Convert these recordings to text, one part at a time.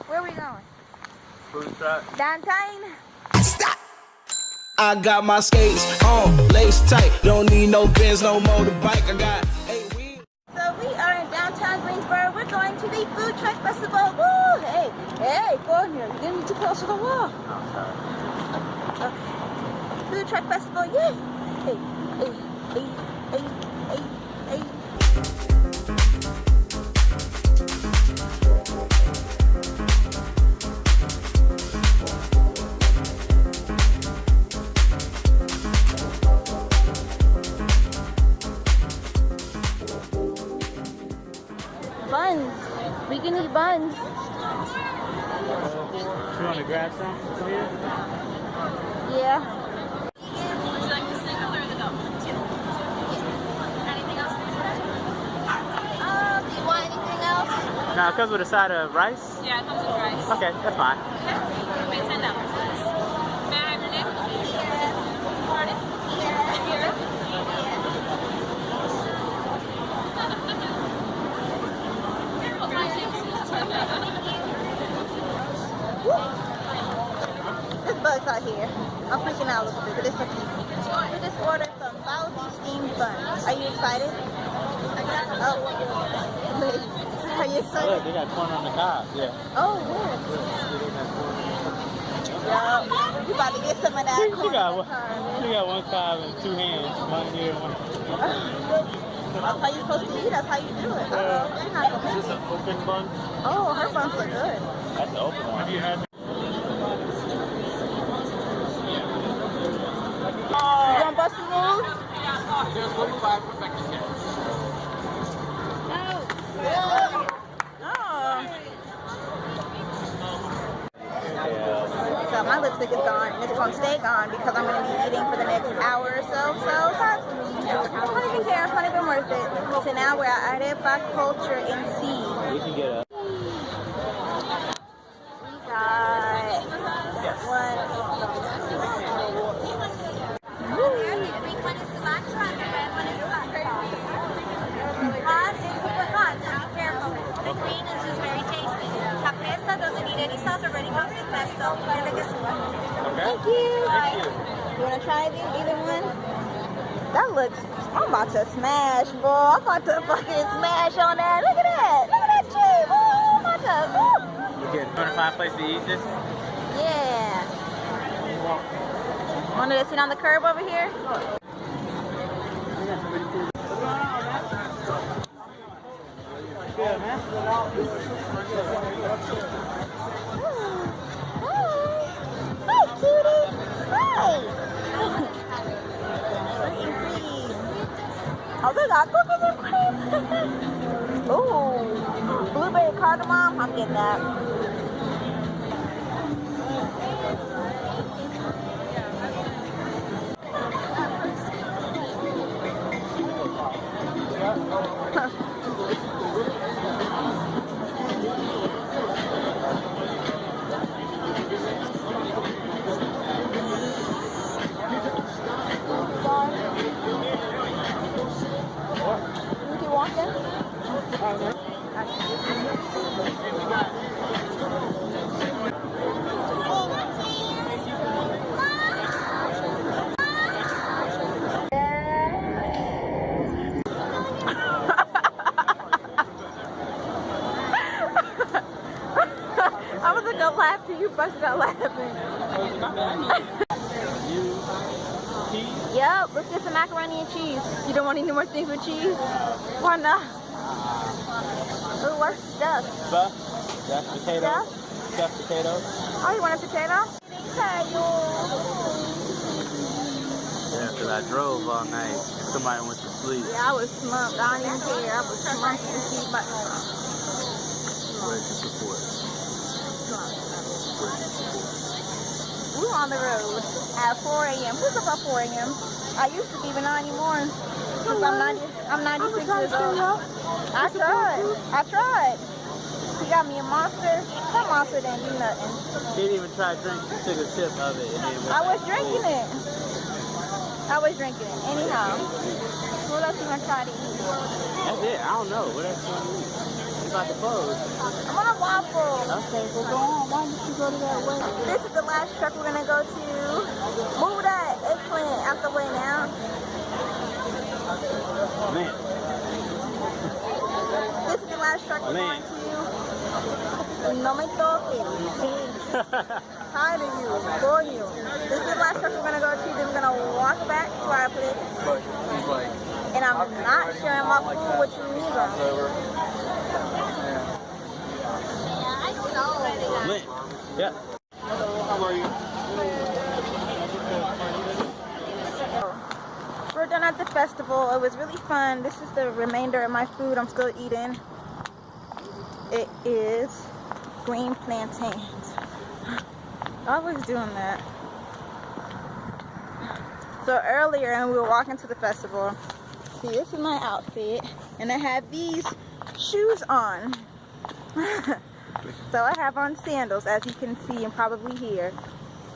Where are we going? Food truck. Downtown? Stop! I got my skates on, lace tight. Don't need no Benz, no motorbike. I got 8 wheels. So we are in downtown Greensboro. We're going to the Food Truck Festival. Woo! Hey, go in here. You're getting too close to the wall. Okay. Food Truck Festival, yay! Hey. Buns. We can eat buns. You want to grab some from here? Yeah. Would you like the single or the double? Two. Anything else? Do you want anything else? No, it comes with a side of rice. Yeah, it comes with rice. Okay, that's fine. Okay. Pay $10. May I have your name? Pardon? Kira. What kind of name is This bug's out here. I'm freaking out a little bit, but it's okay. We just ordered some Bowsy steamed buns. Are you excited? Oh. Are you Look, excited? they got corn on the cob. Yeah. Oh, where? Yeah. You about to get some of that She corn got on the one. cob. She got one cob and 2 hands. One here and one. That's how you're supposed to eat. That's how you do it. Uh-oh. She's not gonna Is this an open bun? Oh, her buns look good. That's the open one. Have you had? You want busty moves? So my lipstick is gone, and it's going to stay gone because I'm going to be eating for the next hour or so. So I don't even care. It's not even worth it. So now we're at Arepa Culture in C. We can get a. We got one. The green one is cilantro and the red one is hot sauce. Hot is super hot, so be careful. The green is just very tasty. Capesa doesn't need any sauce, already comes with pesto. Thank you. Thank you. You want to try either one? That looks, I'm about to smash, boy. I'm about to fucking smash on that. Look at that. Look at that cheese. Oh, I'm about to, You get 25 place to eat this? yeah. Want to sit on the curb over here? Yeah, man. Hi, cutie. Hi. Oh, they got cookies and cream. Ooh, blueberry cardamom. I'm getting that. Do you want them? I was gonna laugh till you busted out laughing. Yep, let's get some macaroni and cheese. You don't want any more things with cheese? Why not? Ooh, what's stuff? Stuff? That's potato. Stuff? Stuffed potato. Oh, you want a potato? Yeah, because I drove all night. Somebody went to sleep. Yeah, I was slumped. I don't even care. I was slumped to see my Where's the support? We were on the road at 4 a.m. Who's up at 4 a.m.? I used to be, but not anymore. Because I'm 96 years old. I tried. He got me a Monster. That Monster didn't do nothing. She didn't even try to drink. She took a sip of it. And then I was drinking it. Anyhow. What else you want to try to eat? That's it. I don't know. What else you want to eat? You about to close. I want a waffle. Oh, Okay, well go on. Why did you go to that way? This is the last truck we're gonna go to. Move that eggplant out the way now. Man. This is the last truck we're going to. No me toques. Tired of you, for you. This is the last truck we're gonna go to. Then we're gonna walk back to our place. But he's like, And I'm not sharing my food with you either. Lynn. Yeah. How are you? We're done at the festival. It was really fun. This is the remainder of my food I'm still eating. It is green plantains. I was doing that. So earlier, and we were walking to the festival. See, this is my outfit, and I have these shoes on. So I have on sandals, as you can see and probably hear.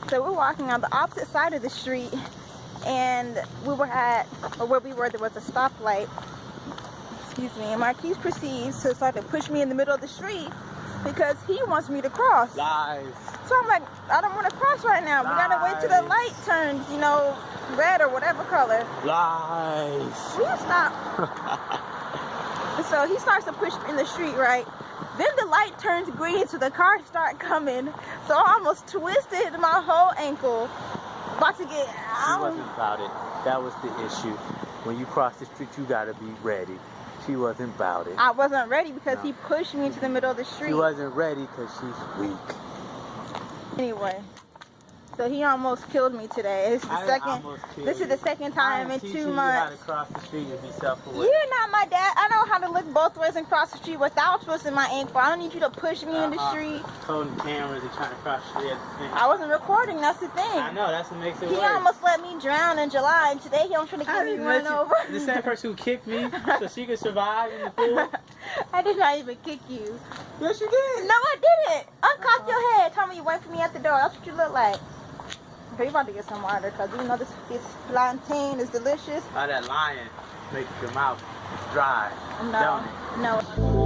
So we're walking on the opposite side of the street, and we were at, or where we were, there was a stoplight. Excuse me. And Marquise proceeds to start to push me in the middle of the street because he wants me to cross. Lies. So I'm like, I don't want to cross right now. We gotta wait till the light turns, you know, red or whatever color. Lies. Will you stop? So he starts to push in the street, right? Then the light turns green, so the cars start coming. So I almost twisted my whole ankle. About to get out. She wasn't about it. That was the issue. When you cross the street, you gotta be ready. She wasn't about it. I wasn't ready because he pushed me into the middle of the street. She wasn't ready because she's weak. Anyway, so he almost killed me today. This is the second time in 2 months. You how to cross the street and be self-aware. You're not my dad. I know how to look both ways and cross the street without twisting my ankle. I don't need you to push me in the street. Holding cameras and trying to cross the street at the same time. I wasn't recording. That's the thing. I know. That's what makes it worse. He almost let me drown in July, and today he don't try to get me run over. The same person who kicked me so she could survive in the pool. I did not even kick you. Yes, you did. No, I didn't. Uncock your head. Tell me you wait for me at the door. That's what you look like. Okay, you about to get some water because you know this plantain is delicious. Oh, that lion makes your mouth dry. No, don't it? no.